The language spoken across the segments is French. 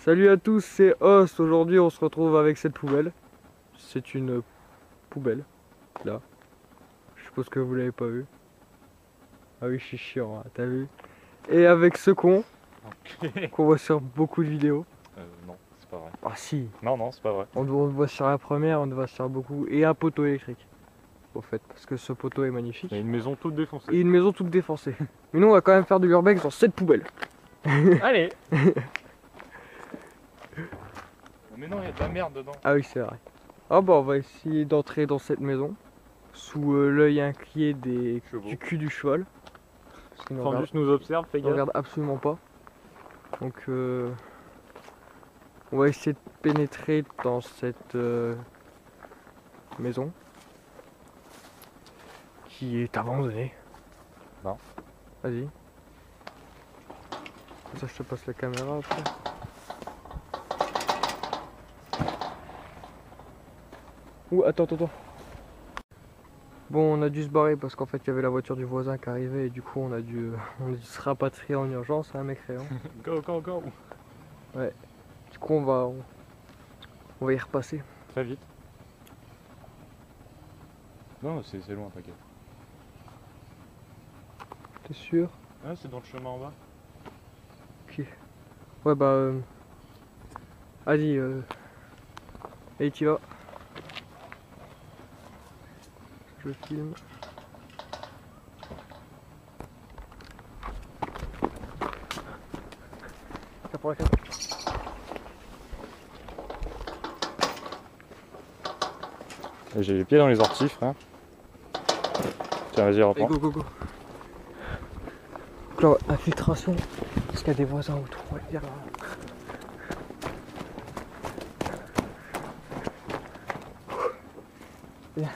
Salut à tous, c'est Host. Aujourd'hui, on se retrouve avec cette poubelle. C'est une poubelle, là. Je suppose que vous l'avez pas vu. Ah oui, je suis chiant, hein, t'as vu. Et avec ce con, qu'on voit sur beaucoup de vidéos. Non, c'est pas vrai. Ah si, Non, c'est pas vrai. on le voit sur la première, on le voit sur beaucoup. Et un poteau électrique, au fait, parce que ce poteau est magnifique. Il y a une maison toute défoncée. Et une maison toute défoncée. Mais nous, on va quand même faire de l'urbex dans cette poubelle. Allez. Mais non, il y a de la merde dedans. Ah oui, c'est vrai. Ah bah, on va essayer d'entrer dans cette maison, sous l'œil inquiet du cul du cheval. Fandus nous observe, fais ne gaffe. regarde absolument pas. Donc on va essayer de pénétrer dans cette maison qui est abandonnée. Non. Vas-y. Ça, je te passe la caméra après. Ouh, attends. Bon, on a dû se barrer parce qu'en fait il y avait la voiture du voisin qui arrivait et du coup on a dû se rapatrier en urgence, hein, mécréant. Go. Ouais. Du coup on va y repasser. Très vite. Non, c'est loin, t'inquiète. T'es sûr? Ah, c'est dans le chemin en bas. Ok. Ouais bah vas-y et tu vas. Je filme. Ça pour la caméra. J'ai les pieds dans les orties, frère. Tiens, vas-y, reprends. Allez, go. Donc là, infiltration, parce qu'il y a des voisins autour. Ouais, viens là. Viens.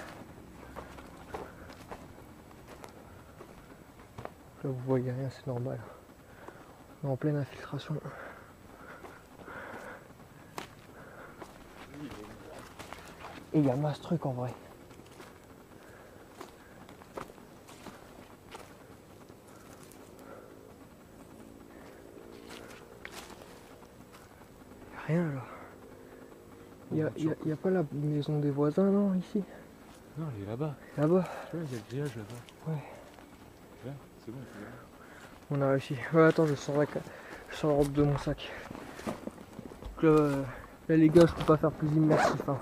Là, vous voyez rien, c'est normal. On est en pleine infiltration. Et il y a masse truc en vrai. Rien là. Il y a pas la maison des voisins non ici? Non, elle est là-bas. Là-bas? Tu vois, il y a le grillage là-bas. Ouais. Viens, c'est bon, c'est bon. On a réussi. Ouais, attends, je sors la robe de mon sac. Donc là, les gars, je peux pas faire plus immersif. Hein.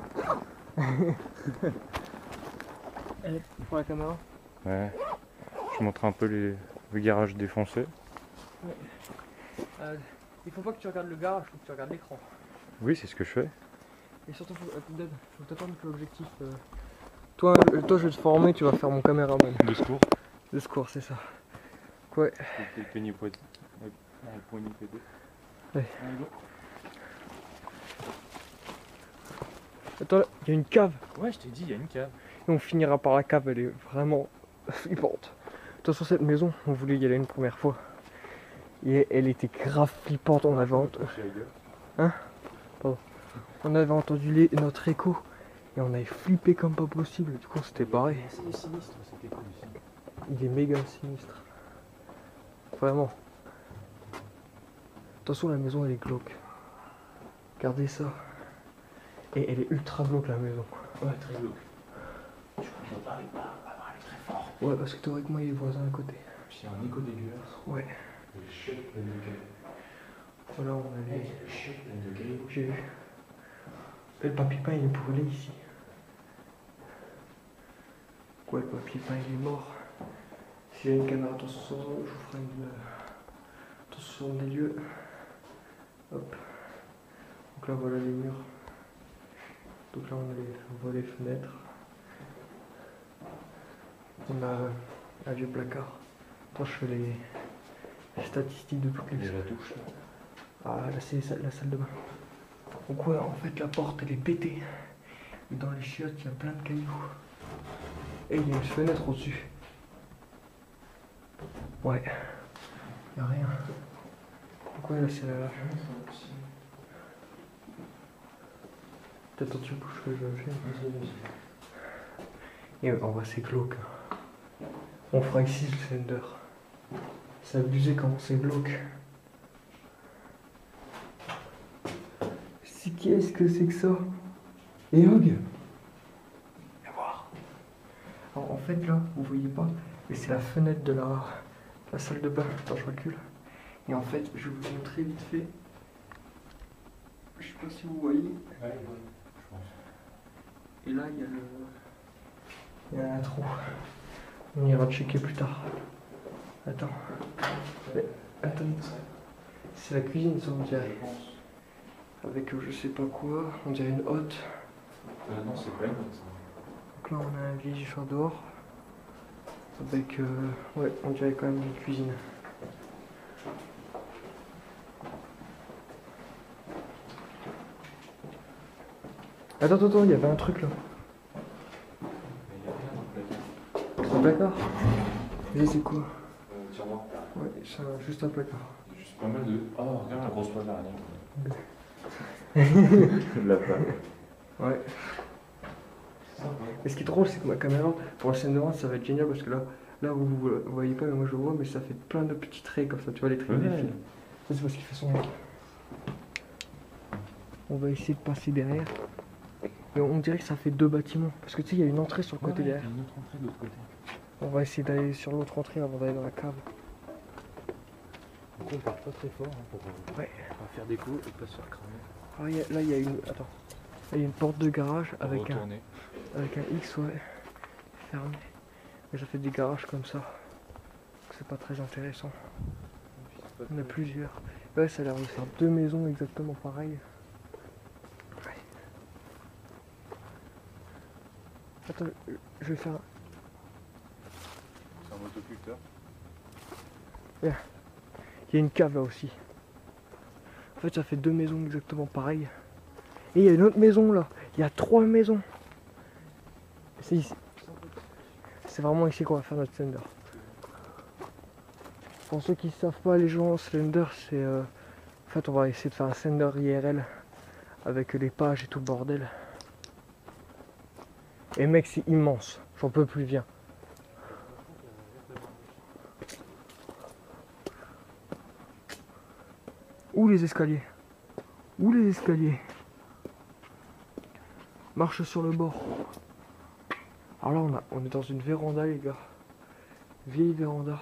Allez, pour la caméra. Ouais. Je montre un peu le garage défoncé. Ouais. Il faut pas que tu regardes le garage, faut que tu regardes l'écran. Oui, c'est ce que je fais. Et surtout, faut t'attendre que l'objectif. Toi, je vais te former, tu vas faire mon caméraman. De secours. De secours, c'est ça. Ouais. Le poignet pédé. Le poignet pédé. Ouais. Allez, go. Attends, il y a une cave. Ouais, je t'ai dit, il y a une cave. Et on finira par la cave, elle est vraiment flippante. De toute façon, cette maison, on voulait y aller une première fois. Et elle était grave flippante, on avait entendu. Hein? Pardon. On avait entendu notre écho. Et on avait flippé comme pas possible. Du coup, on s'était barré. C'est sinistre, c'était cool ici. Il est méga sinistre. Vraiment. Attention, la maison elle est glauque. Regardez ça. Et elle est ultra glauque la maison. Ouais, très glauque. Je peux pas parler très fort. Ouais, parce que théoriquement il y a les voisins à côté. Puis il y a un écho dégueulasse. Ouais. Les chiottes pleines de cailloux. Voilà, on a les. Les chiottes pleines de cailloux. J'ai vu. Et le papier peint il est brûlé ici. Quoi, le papier peint il est mort. S'il y a une caméra attention, je vous ferai une. Attention des lieux. Hop. Donc là voilà les murs. Donc là on voit les fenêtres. On a un vieux placard. Attends, je fais les statistiques de toutes les la touche là. Ah là c'est la salle de bain. Donc ouais, en fait la porte elle est pétée. Et dans les chiottes il y a plein de cailloux. Et il y a une fenêtre au-dessus. Ouais. Il n'y a rien. Donc ouais là c'est la... Peut-être tu bouges que je filme. Et en vrai c'est glauque. On fera ici le Slender. C'est abusé comment c'est glauque. qu'est-ce que c'est que ça? Et Hog? Viens voir. Alors en fait là, vous voyez pas, mais c'est la fenêtre de la salle de bain. Attends, je recule. Et en fait, je vais vous montrer vite fait. Je sais pas si vous voyez. Ouais, je pense. Et là, il y a un trou. On ira checker plus tard. Attends. Mais, attends. C'est la cuisine, ça, on dirait. Je pense. Avec je sais pas quoi. On dirait une hotte. Non, c'est pas une ça. Donc là, on a un vieillisseur dehors. Avec. Ouais, on dirait quand même une cuisine. Attends, il y avait un truc là. Il y a rien dans le placard. C'est un placard. Et c'est quoi? Tiroir. Ouais, c'est juste un placard. Il y a juste pas mal de. Oh, regarde la grosse poêle d'araignée. La plaque. Ouais. Et ce qui est drôle, c'est que ma caméra, pour la scène de vente, ça va être génial parce que là vous voyez pas, mais moi je vois, mais ça fait plein de petits traits comme ça, tu vois, les traits des fils. Ça, c'est parce qu'il fait son. On va essayer de passer derrière. Et on dirait que ça fait deux bâtiments. Parce que tu sais, il y a une entrée sur le côté derrière. Il y a une autre entrée de l'autre côté. On va essayer d'aller sur l'autre entrée avant d'aller dans la cave. Donc on part pas très fort pour Ouais. pas faire des coups et pas se faire cramer. Ah, là, il y a une. Attends. Là, il y a une porte de garage Pour avec retourner. un X, ouais. Fermé. Mais ça fait des garages comme ça. C'est pas très intéressant. On a plusieurs. Ouais, ça a l'air de faire deux maisons exactement pareilles. Ouais. Attends, je vais faire. C'est un motoculteur. Il y a une cave là aussi. En fait, ça fait deux maisons exactement pareilles. Et il y a une autre maison là. Il y a trois maisons. C'est ici. C'est vraiment ici qu'on va faire notre Slender. Pour ceux qui ne savent pas, les gens, Slender, c'est. En fait, on va essayer de faire un Slender IRL avec les pages et tout le bordel. Et mec, c'est immense. J'en peux plus, viens. Où les escaliers? Où les escaliers? Marche sur le bord. Alors là, on est dans une véranda, les gars. Vieille véranda.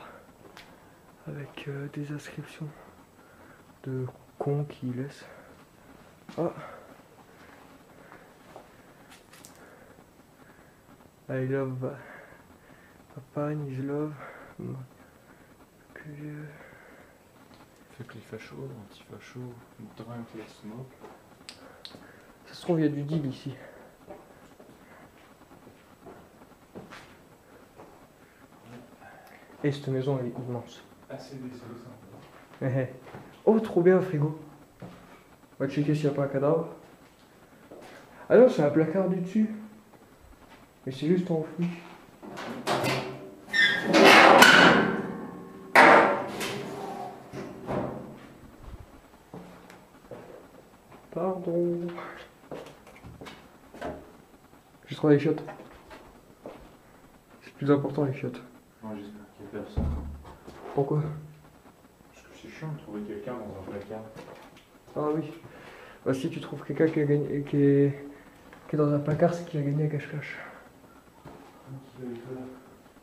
Avec des inscriptions de cons qui laissent. Ah. I love Papa, is love. Fait que les fachos, anti-fachos, drunk la smoke. Ça se trouve, il y a du deal ici. Et cette maison, elle est immense. Assez Eh, eh. Oh, trop bien, un frigo. On va checker s'il n'y a pas un cadavre. Ah non, c'est un placard du dessus. Mais c'est juste enfoui. Pardon. J'ai trouvé les chiottes. C'est plus important, les chiottes. Moi j'espère qu'il n'y a personne. Pourquoi? Parce que c'est chiant de trouver quelqu'un dans un placard. Ah oui. Bah si tu trouves quelqu'un qui a gagné, qui est dans un placard, c'est qu'il a gagné à cache-cache.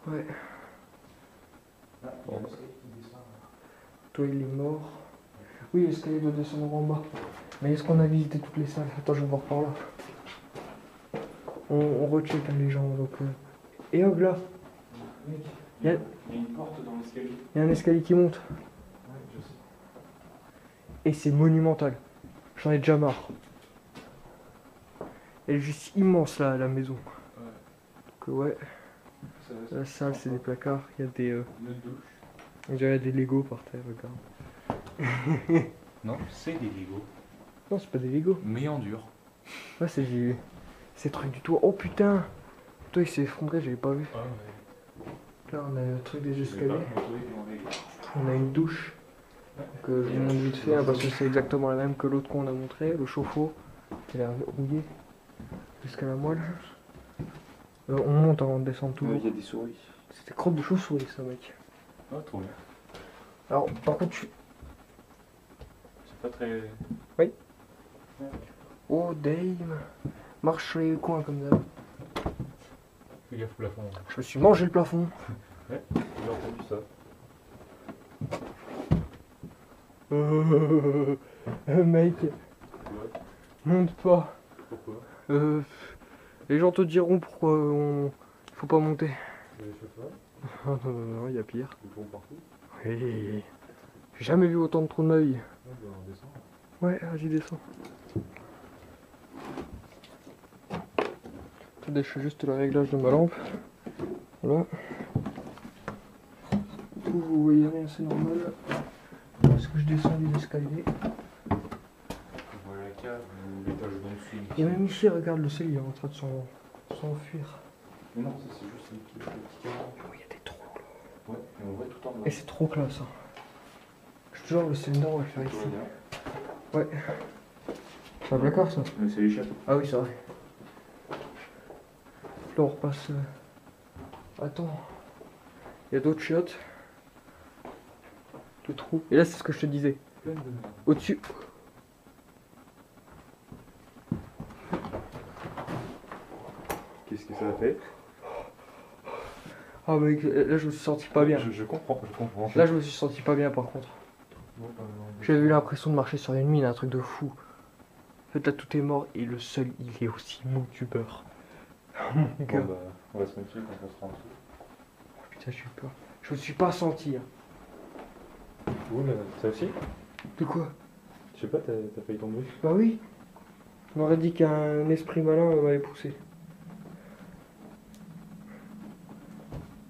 Ouais. Bon. Toi il est mort. Oui, l'escalier doit descendre en bas. Mais est-ce qu'on a visité toutes les salles? Attends, je vais voir par là. On recheck hein, les gens. Donc, Et hop là, Il y a une porte dans l'escalier. il y a un escalier qui monte. Ouais, je sais. Et c'est monumental. J'en ai déjà marre. Elle est juste immense là, la maison. Ouais. Donc ouais, Ça va, la salle c'est des placards. Il y a des... Une douche. on dirait des Lego par terre, regarde. Non, c'est des Lego. Non, c'est pas des Lego. Mais en dur. Ouais, c'est du... C'est truc du toit. Oh putain! Toi il s'est effondré, j'avais pas vu. Ah ouais. Là on a le truc des Je sais pas escaliers. comment on est. On a une douche. Que je vous montre vite fait hein, parce que c'est exactement la même que l'autre qu'on a montré. Le chauffe-eau. Il a rouillé jusqu'à la moelle. On monte avant de descendre tout. Il y a des souris. C'était crotte de chauve-souris ça mec. Ah, trop bien. Alors par contre C'est pas très. Oh Dame. Marche sur les coins comme ça. Fais gaffe au plafond. Je me suis mangé le plafond. Ouais, j'ai entendu ça. Mec, Ouais. monte pas. Pourquoi? Les gens te diront pourquoi on... faut pas monter. Il y a des chauffeurs? Ah non, non, non, il y a pire. Ils vont partout? Oui. J'ai jamais vu autant de trous de ma vie. Ouais, bah on descend. Ouais, vas-y, descends. Attendez, je fais juste le réglage de ma lampe. Voilà. Tout, vous voyez rien, c'est normal. Est-ce que je descends les escaliers? Voilà la cave ou l'étage d'en dessous. Et même ici, regarde, le ciel, il est en train de s'enfuir. Mais non, ça c'est juste une petite carreau. Oh, il y a des trous là. Ouais, et on voit tout en bas. Et c'est trop classe. Hein. Je te jure, le Slender, on va le faire ici. Ouais. C'est un placard ça? C'est les chats. Ah oui, c'est vrai. Là, on repasse. Attends. Il y a d'autres chiottes. De trous. Et là, c'est ce que je te disais. Plein de merde. Au-dessus. Qu'est-ce que ça a fait? Ah mec, là je me suis senti pas bien. Je comprends, je comprends. Là je me suis senti pas bien par contre. Bon, J'avais eu l'impression de marcher sur une mine, un truc de fou. En fait là tout est mort et le sol il est aussi mou que du beurre. Oh mon Bon, gars. bah, on va se méfier quand on sera en dessous. Putain j'ai eu peur. Je me suis pas senti. Hein. Ouh là, ça aussi? De quoi? Je sais pas, t'as failli tomber. Bah oui. On m'aurait dit qu'un esprit malin m'avait poussé.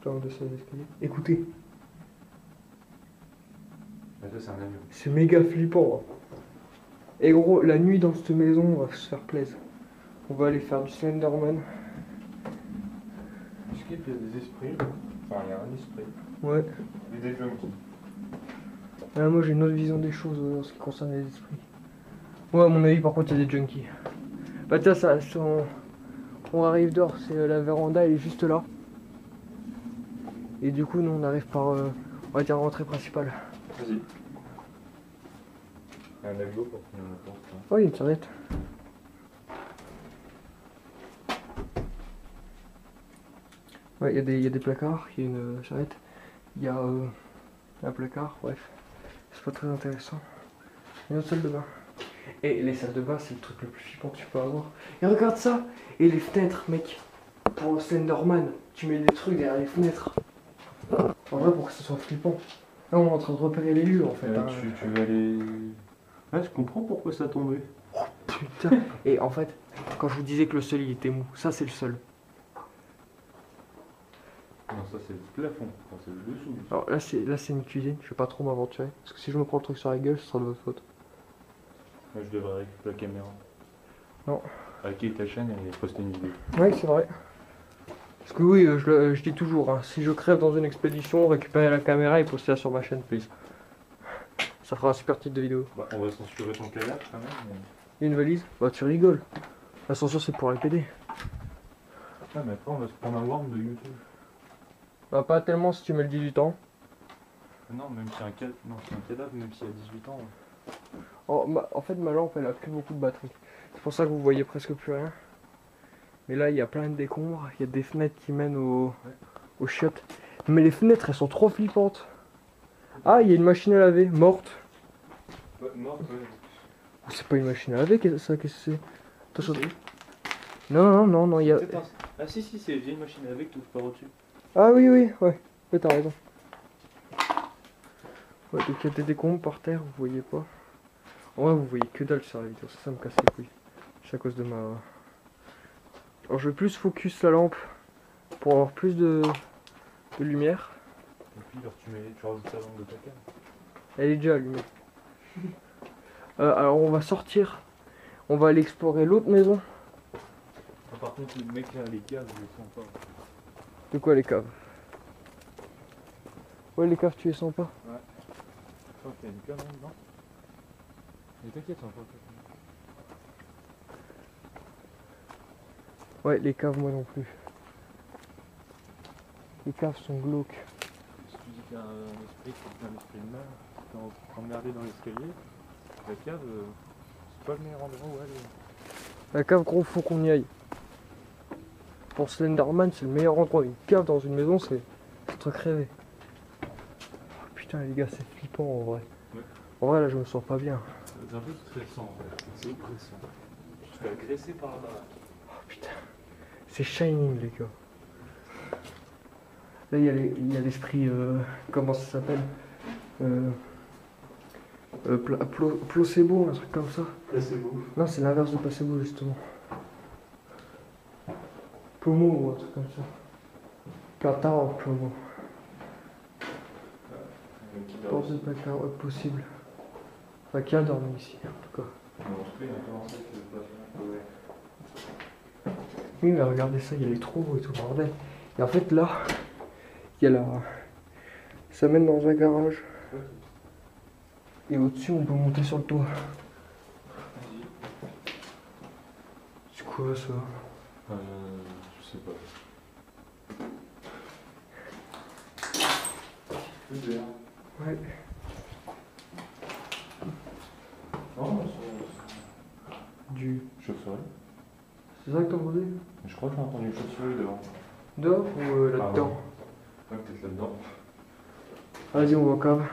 Là on descend les escaliers. Écoutez, Mais ça, c'est un avion. c'est méga flippant. Hein. Et gros, la nuit dans cette maison, on va se faire plaisir. On va aller faire du Slenderman. Est-ce qu'il y a des esprits? Enfin, il y a un esprit. Ouais. Et des junkies. Ah, moi j'ai une autre vision des choses en ce qui concerne les esprits. Ouais, à mon avis, par contre, il y a des junkies. Bah, tiens, on arrive dehors, c'est la véranda, elle est juste là. Et du coup, nous on arrive par, on va dire, l'entrée principale. Vas-y. Il y a un avion pour finir la porte. Hein. Oh, il y a une charrette. Ouais, il y a des placards, il y a une charrette, il y a un placard, bref. C'est pas très intéressant. Il y a une autre salle de bain. Et les salles de bain, c'est le truc le plus flippant que tu peux avoir. Et regarde ça! Et les fenêtres, mec. Pour le Slenderman, tu mets des trucs derrière les fenêtres. En vrai, pour que ce soit flippant. Là, on est en train de repérer les lieux en fait. Hein. Tu vas aller. Ouais, je comprends pourquoi ça tombait. Putain. Et en fait, quand je vous disais que le sol il était mou, ça c'est le sol. Non, ça c'est le plafond. Enfin, c'est le dessous. Alors là c'est une cuisine, je vais pas trop m'aventurer. Parce que si je me prends le truc sur la gueule, ce sera de votre faute. Moi, je devrais récupérer la caméra. Non. Hacker ta chaîne et poster une vidéo. Oui, c'est vrai. Parce que oui, je dis toujours, hein, si je crève dans une expédition, récupérez la caméra et postez-la sur ma chaîne, please. Ça fera un super titre de vidéo. Bah, on va censurer ton cadavre quand même. Mais... Une valise? Bah tu rigoles. La censure c'est pour les PD. Ah, mais après, on va se prendre un worm de YouTube. Bah pas tellement si tu mets le 18 ans. Non, même si un cadavre, non, c'est un cadavre, même s'il y a 18 ans. Oh, en fait ma lampe elle a plus beaucoup de batterie. C'est pour ça que vous voyez presque plus rien. Mais là il y a plein de décombres, il y a des fenêtres qui mènent aux chiottes. Mais les fenêtres elles sont trop flippantes. Ah il y a une machine à laver, morte. Ouais, morte, ouais. C'est pas une machine à laver ça, qu'est-ce que c'est? Attention. Non, il y a... Ah si, c'est une vieille machine à laver que tu ouvres par au-dessus. Ah oui, ouais. Ouais, t'as raison. Ouais, donc il y a des décombres par terre, vous voyez pas. En vrai, vous voyez que dalle sur la vidéo, ça me casse les couilles. C'est à cause de ma... Alors je vais plus focus la lampe pour avoir plus de lumière. Et puis, alors, tu rajoutes ça dans de ta cam. Elle est déjà allumée. Alors on va sortir, on va aller explorer l'autre maison. Ah, par contre, le mec là, les caves, je les sens pas. De quoi les caves? Ouais, les caves tu les sens pas? Ouais. Je crois qu'il y a une cave là-dedans. Mais t'inquiète, on va pas. Ouais, les caves moi non plus. Les caves sont glauques. Si tu dis qu'il y a un esprit de mal, t'es emmerdé dans l'escalier, la cave, c'est pas le meilleur endroit où aller. La cave, gros, faut qu'on y aille. Pour Slenderman, c'est le meilleur endroit. Une cave dans une maison, c'est un truc rêvé. Oh, putain, les gars, c'est flippant en vrai. Ouais. En vrai, là, je me sens pas bien. C'est un peu stressant en fait. C'est oppressant. Tu te fais agresser par là. Oh putain, c'est Shining, les gars. Là, il y a l'esprit. Comment ça s'appelle Placebo, un truc comme ça. Placebo. Non, c'est l'inverse de placebo, justement. Plomo ou un truc comme ça. Platard, plomo. Pense de placard, possible. Enfin, qui a dormi ici, en tout cas. Oui, mais regardez ça, il y a les trous et tout, bordel. Et en fait, là, il y a la. Ça mène dans un garage. Et au-dessus, on peut monter sur le toit. C'est quoi ça? Je sais pas. Ouais. Non, Du. chauve-souris. C'est ça que t'as entendu? Je crois que j'ai entendu une chauve-souris devant. Dehors ou là-dedans? Ouais, peut-être là-dedans. Vas-y, on va aux caves.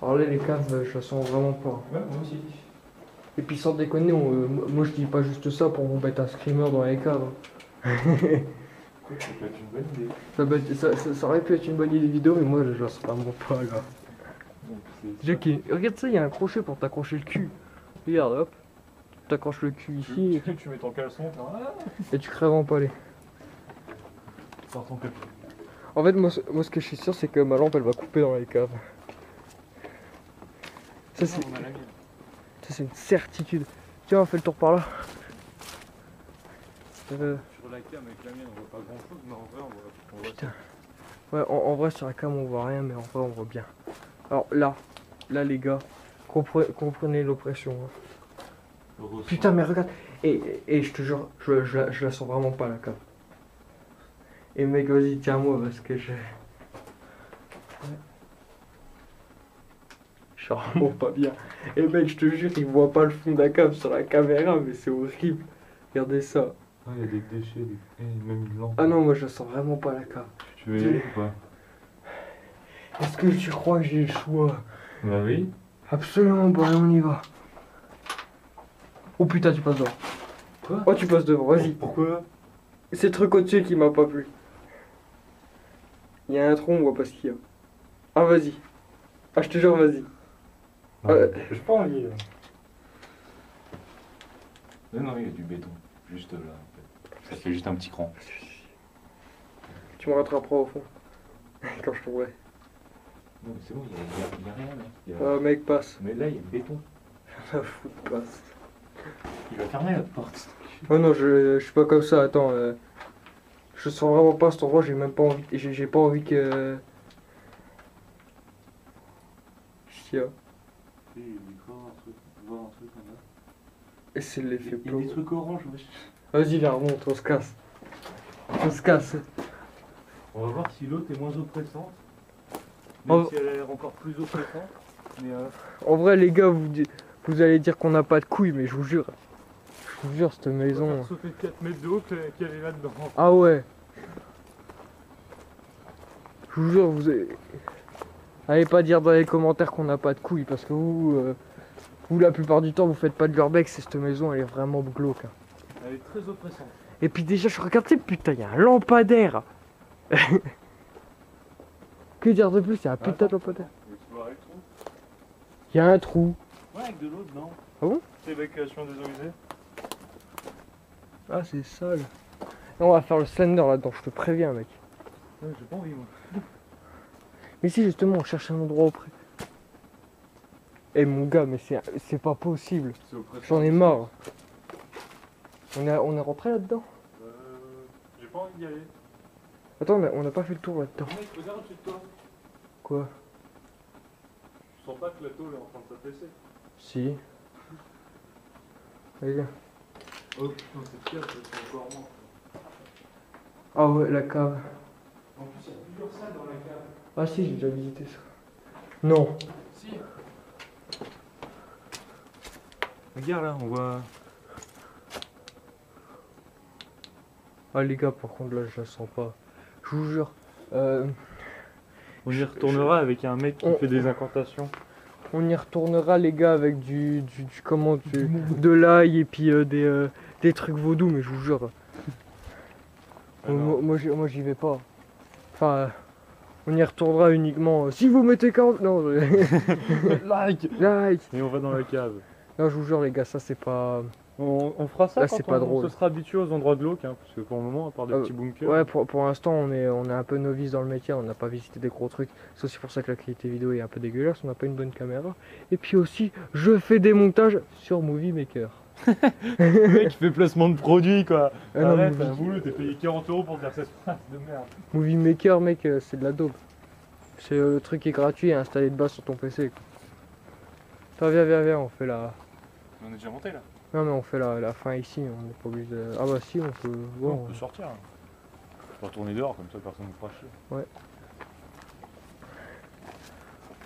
Alors là, les caves, je la sens vraiment pas. Ouais, moi aussi. Et puis sans déconner, moi je dis pas juste ça pour vous mettre un screamer dans les caves. Ça peut être une bonne idée. Ça aurait pu être une bonne idée vidéo, mais moi je la sens vraiment pas là. Jackie, regarde ça, il y a un crochet pour t'accrocher le cul. Regarde, hop. T'accroches le cul ici Tu mets ton caleçon, et tu crèves en palais. sors ton caleçon. En fait, moi ce que je suis sûr, c'est que ma lampe elle va couper dans les caves. Ça, c'est une certitude. Tiens, on fait le tour par là. Sur la cam avec la mienne, on voit pas grand chose, mais en vrai, on voit Putain. Ouais, en vrai, sur la cam, on voit rien, mais en vrai, on voit bien. Alors là, les gars, comprenez l'oppression. Hein. Putain, mais regarde. Et je te jure, je la sens vraiment pas, la cam. Et mec, vas-y, tiens-moi, parce que je. Ouais. Je suis vraiment pas bien. Et mec, je te jure, il voit pas le fond de la cave sur la caméra, mais c'est horrible. Regardez ça. Ah, il y a des déchets, même une lampe. Ah non, moi je sens vraiment pas la cave. Tu veux y aller ou pas? Est-ce que tu crois que j'ai le choix? Bah oui. Absolument pas, on y va. Oh putain, tu passes devant. Quoi? Oh, tu passes devant, vas-y. Pourquoi? C'est le truc au-dessus qui m'a pas plu. Il y a un tronc, on voit pas ce qu'il y a. Ah, vas-y. Ah, je te jure, vas-y. J'ai pas envie. Là. Non, il y a du béton. Juste là, en fait. Ça fait juste un petit cran. Tu me rattraperas au fond. Quand je tomberai. Non, mais c'est bon, il y a rien là. Mec, passe. Mais là, il y a le béton. La fout, passe. Il va fermer la porte. Oh non, je suis pas comme ça, attends. Je sens vraiment pas cet endroit, j'ai même pas envie. J'ai pas envie que. Chia. Il y a un truc comme ça. Et c'est l'effet Il y a des trucs orange, wesh. Vas-y, viens, remonte, on se casse. On se casse. On va voir si l'autre est moins oppressante. Oh. Même si elle a l'air encore plus oppressante. Mais En vrai, les gars, vous allez dire qu'on n'a pas de couilles, mais je vous jure, cette maison. on va faire sauter 4 mètres de haut qu'elle est là-dedans. Ah ouais. Je vous jure, allez pas dire dans les commentaires qu'on n'a pas de couilles, parce que vous, la plupart du temps, vous faites pas de l'urbex, et cette maison, elle est vraiment glauque. Hein. Elle est très oppressante. Et puis déjà, je regarde, putain, il y a un lampadaire. Que dire de plus, il y a un putain de lampadaire. Tu vois avec le trou? Il y a un trou. Ouais, avec de l'eau dedans. Ah bon? C'est l'évacuation des eaux usées. Ah, c'est sale. Non, on va faire le slender là-dedans, je te préviens, mec. Ouais, j'ai pas envie, moi. Mais si, justement, on cherche un endroit auprès. Eh mon gars, mais c'est pas possible. J'en ai marre. On est rentré là-dedans? J'ai pas envie d'y aller. Attends, on n'a pas fait le tour là-dedans. Mec, regarde au-dessus de toi. Quoi? Tu sens pas que la tôle est en train de s'affaisser? Si. Allez, viens. Oh putain, cette cave, c'est encore moins. Ah ouais, la cave. En plus, il y a plusieurs salles dans la cave. Ah si, j'ai déjà visité ça. Non. Si. Regarde là, on voit. Ah les gars, par contre là je la sens pas. Je vous jure. On y retournera avec un mec qui fait des incantations. On y retournera les gars avec de l'ail et puis des trucs vaudous, mais je vous jure. Ah non. Moi j'y vais pas. Enfin, on y retournera uniquement si vous mettez 40. Non, Like. like. Et on va dans la cave. Non, je vous jure les gars, ça c'est pas. On fera ça Là, quand c'est pas drôle. se sera habitué aux endroits glauques, hein, parce que pour le moment, à part des petits bunkers. Ouais, pour l'instant on est un peu novice dans le métier, on n'a pas visité des gros trucs. C'est aussi pour ça que la qualité vidéo est un peu dégueulasse, on n'a pas une bonne caméra. Et puis aussi, je fais des montages sur Movie Maker. Le mec qui fait placement de produit quoi. Ah non, Arrête, Movie- t'as voulu, t'es payé 40 € pour faire cette phrase de merde. Movie Maker, mec, c'est de la daube. C'est le truc qui est gratuit et installé de base sur ton PC. Quoi. Attends, viens, on fait la. On est déjà monté là. Non, mais on fait la fin ici, on n'est pas obligé de. Ah bah si, on peut. Ouais, Bon, on peut sortir. Hein. On peut retourner dehors, comme ça personne ne fera chier.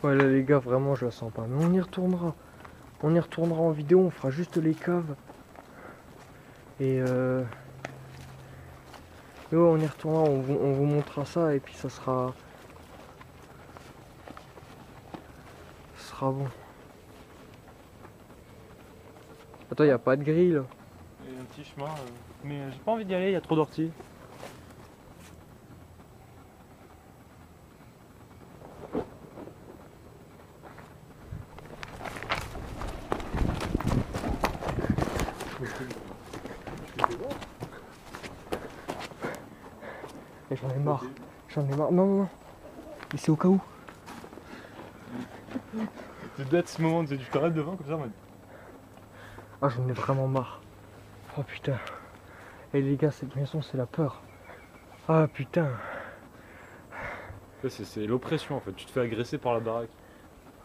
ouais, là les gars, vraiment, je la sens pas. Mais on y retournera. On y retournera en vidéo, on fera juste les caves. Et ouais, on y retournera, on vous montrera ça et puis ça sera bon. Attends, y a pas de grille là. Il y a un petit chemin, mais j'ai pas envie d'y aller, il y a trop d'orties. Et j'en ai marre. Non. Mais c'est au cas où. C'est bête ce moment, tu t'arrêtes devant comme ça, mode. Ah, j'en ai vraiment marre. Oh putain. Et les gars, cette maison, c'est la peur. Ah putain. C'est l'oppression en fait, tu te fais agresser par la baraque.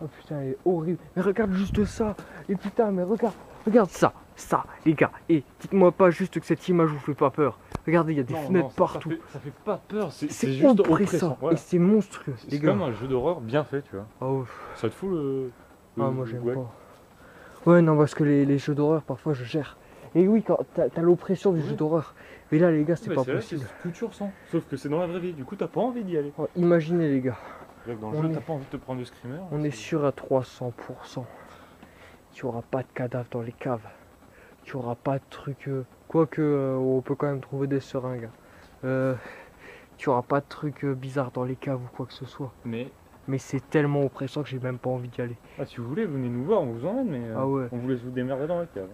Oh putain, elle est horrible. Mais regarde juste ça. Et putain, mais regarde ça. Ça, les gars. Et dites-moi pas juste que cette image vous fait pas peur. Regardez, il y a des fenêtres partout. Ça fait pas peur, c'est C'est juste oppressant. oppressant. Voilà. Et c'est monstrueux, les C'est gars. comme un jeu d'horreur bien fait, tu vois. Ah, ouais. Ça te fout le Moi j'aime ouais. pas. Ouais, non, parce que les jeux d'horreur, parfois je gère. Et oui, quand t'as l'oppression du Oui. jeu d'horreur. Mais là, les gars, c'est Ouais, pas vrai, possible. c'est ce que tu ressens. Sauf que c'est dans la vraie vie, du coup t'as pas envie d'y aller. Oh, imaginez, les gars. Dans le On jeu, est- t'as pas envie de te prendre le screamer. On est sûr à 300% qu'il n'y aura pas de cadavres dans les caves. Qu'il n'y aura pas de trucs. Quoique, on peut quand même trouver des seringues. Qu'il n'y aura pas de trucs bizarres dans les caves ou quoi que ce soit. Mais c'est tellement oppressant que j'ai même pas envie d'y aller. Si vous voulez, venez nous voir, on vous emmène, mais Ah ouais. on vous laisse vous démerder dans la cave.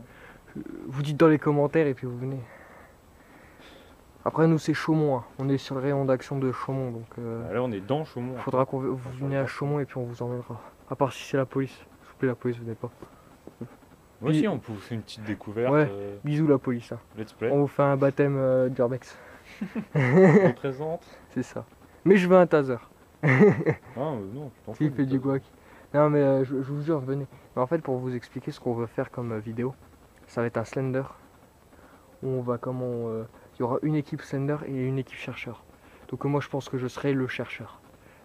Vous dites dans les commentaires et puis vous venez. Après, nous, c'est Chaumont. Hein. On est sur le rayon d'action de Chaumont. Donc, Là on est dans Chaumont. faudra que vous veniez à Chaumont et puis on vous emmènera. À part si c'est la police. S'il vous plaît, la police, venez pas. Moi aussi, on peut vous faire une petite découverte. Ouais. Bisous, la police. Hein. Let's play. On vous fait un baptême d'Urbex. On présente. C'est ça. Mais je veux un taser. Ah non, tu t'en S'il fous, fait du guac. Non mais je vous jure, venez. Mais en fait, pour vous expliquer ce qu'on veut faire comme vidéo, ça va être un Slender. Où on va il y aura une équipe Slender et une équipe chercheur. Donc moi je pense que je serai le chercheur.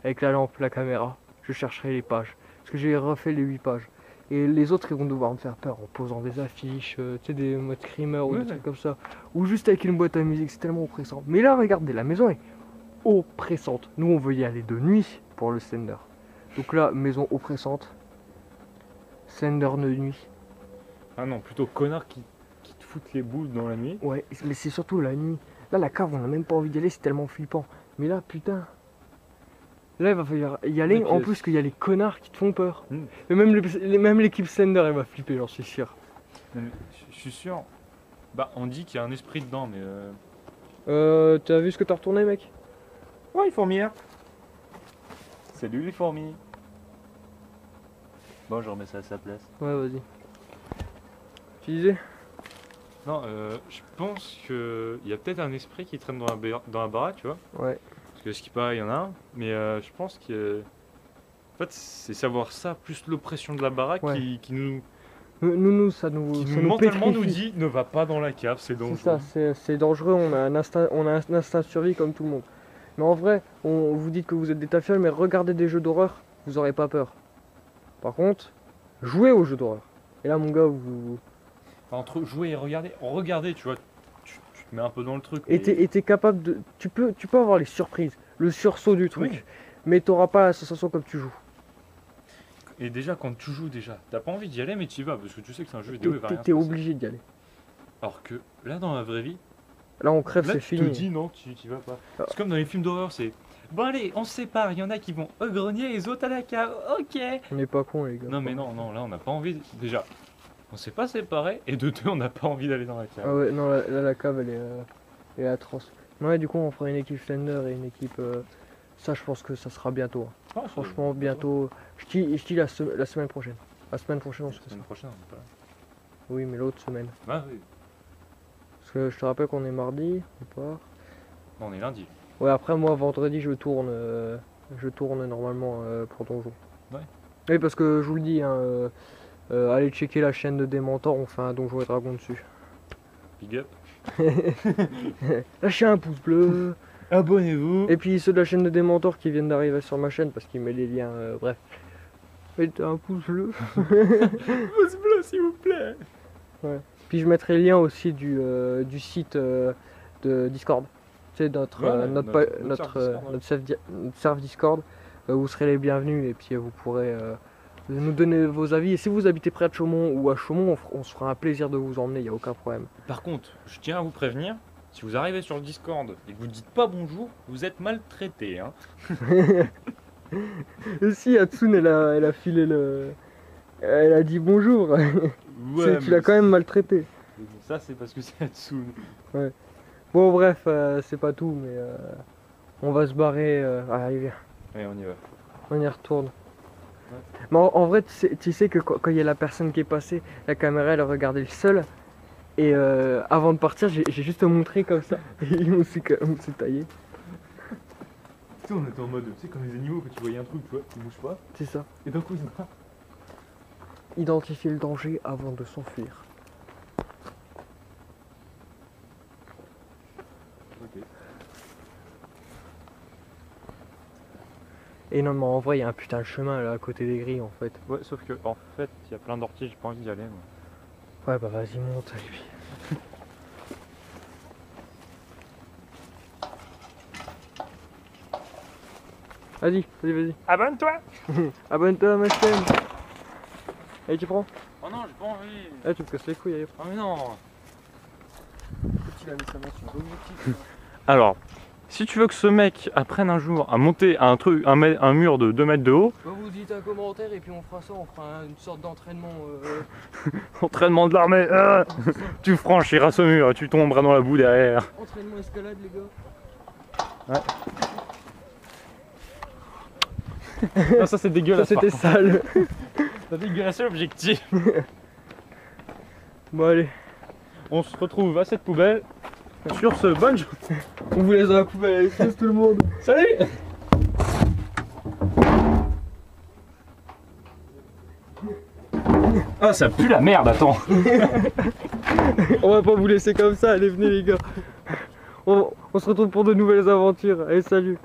Avec la lampe, la caméra, je chercherai les pages. Parce que j'ai refait les 8 pages. Et les autres ils vont devoir me faire peur en posant des affiches, tu sais, des modes screamer ou Ouais, des trucs comme ça. Ou juste avec une boîte à musique, c'est tellement oppressant. Mais là regardez, la maison est oppressante. Nous on veut y aller de nuit pour le Slender. Donc là, maison oppressante. Slender de nuit. Ah non, plutôt connard qui te foutent les boules dans la nuit. Ouais, mais c'est surtout la nuit. Là, la cave, on n'a même pas envie d'y aller, c'est tellement flippant. Mais là, putain. Là, il va falloir y aller. En plus qu'il y a les connards qui te font peur. Mais même l'équipe Slender, elle va flipper, j'en suis sûr. Non, mais je suis sûr. Bah, on dit qu'il y a un esprit dedans, mais. T'as vu ce que t'as retourné, mec? Ouais, fourmilière. Salut les fourmis. Bon, je remets ça à sa place. Ouais, vas-y. Tu disais? Non, je pense qu'il y a peut-être un esprit qui traîne dans la baraque, tu vois. Ouais. Parce que ce qui paraît, il y en a un. Mais je pense que. En fait, c'est savoir ça, plus l'oppression de la baraque Ouais. qui nous. Ça nous Mentalement nous pétrifie. dit ne va pas dans la cave, c'est C'est dangereux. ça, c'est dangereux, on a un instinct de survie comme tout le monde. Mais en vrai, on vous dit que vous êtes des tafioles, mais regardez des jeux d'horreur, vous aurez pas peur. Par contre, jouez aux jeux d'horreur. Et là, mon gars, vous. Entre jouer et regarder, tu vois, tu te mets un peu dans le truc. Et t'es capable de. Tu peux avoir les surprises, le sursaut du truc. Oui. Mais t'auras pas la sensation comme tu joues. Et déjà, quand tu joues, t'as pas envie d'y aller, mais tu y vas parce que tu sais que c'est un jeu vidéo. T'es obligé d'y aller. Alors que là, dans la vraie vie, Là, on crève, là, c'est tu te fini. dis non, tu vas pas. Ah. C'est comme dans les films d'horreur, c'est bon, allez, on se sépare. Il y en a qui vont au grenier et les autres à la cave. Ok. On n'est pas con, les gars. Non, mais non, là, on n'a pas envie. Déjà, on s'est pas séparés et de deux, on n'a pas envie d'aller dans la cave. Ah ouais, non, là, la cave, elle est atroce. Ouais, du coup, on fera une équipe Slender et une équipe. Ça, je pense que ça sera bientôt. Hein. Ah, Franchement, bientôt. Je dis la semaine prochaine. La semaine prochaine, on se La fait ça. semaine prochaine, on est pas là. Oui, mais l'autre semaine. Ah oui. Parce que je te rappelle qu'on est mardi, on part. Non, on est lundi. Ouais, après, moi, vendredi, je tourne normalement pour Donjon. Ouais. Oui, parce que je vous le dis, hein, allez checker la chaîne de Démentor, on fait un Donjon et Dragon dessus. Big up. Lâchez un pouce bleu. Abonnez-vous. Et puis ceux de la chaîne de Démentor qui viennent d'arriver sur ma chaîne, parce qu'il met les liens, bref. Mettez un pouce bleu. Pouce bleu, s'il vous plaît. Puis je mettrai le lien aussi du site de Discord. C'est notre, Ouais, notre serve Discord. Vous serez les bienvenus et puis vous pourrez nous donner vos avis. Et si vous habitez près de Chaumont ou à Chaumont, on se fera un plaisir de vous emmener, il n'y a aucun problème. Par contre, je tiens à vous prévenir, si vous arrivez sur le Discord et que vous dites pas bonjour, vous êtes maltraité. Hein. Et si Hatsune elle a filé le. Elle a dit bonjour. Ouais, Tu l'as quand même maltraité. Ça, c'est parce que c'est Hatsune. Bon, bref, c'est pas tout, mais on va se barrer. Allez, viens, Allez, on y va. on y retourne. Ouais. Mais en vrai, tu sais que quand il y a la personne qui est passée, la caméra elle regardait le sol. Et avant de partir, j'ai juste montré comme ça. Et on s'est taillé. Tu sais, on était en mode, tu sais, comme les animaux, quand tu voyais un truc, tu vois, qui bouge pas, C'est ça. et d'un coup, il se barre. Identifier le danger avant de s'enfuir. Ok. Et non, mais en vrai, il y a un putain de chemin là à côté des grilles en fait. Ouais, sauf que, en fait, il y a plein d'orties, j'ai pas envie d'y aller, moi. Ouais, bah vas-y, monte. Et puis... Vas-y. Abonne-toi. Abonne-toi à ma chaîne. Allez, tu prends. Oh non, j'ai pas envie. Ah, tu me casses les couilles, allez. Oh mais non. Il a mis sa main sur l'objectif. Alors, si tu veux que ce mec apprenne un jour à monter un mur de 2 mètres de haut, Bah, vous dites un commentaire et puis on fera ça, on fera une sorte d'entraînement. entraînement de l'armée, tu franchiras ce mur, tu tomberas dans la boue derrière. Entraînement escalade, les gars. Ouais. Non, ça c'est Ça, dégueulasse. c'était sale. T'as dégueulassé l'objectif. Bon, allez. On se retrouve à cette poubelle. Sur ce, bonne journée. On vous laisse dans la poubelle, allez, tout le monde. Salut. Ah, ça pue la merde, attends. On va pas vous laisser comme ça, allez, venez, les gars. On se retrouve pour de nouvelles aventures. Allez, salut.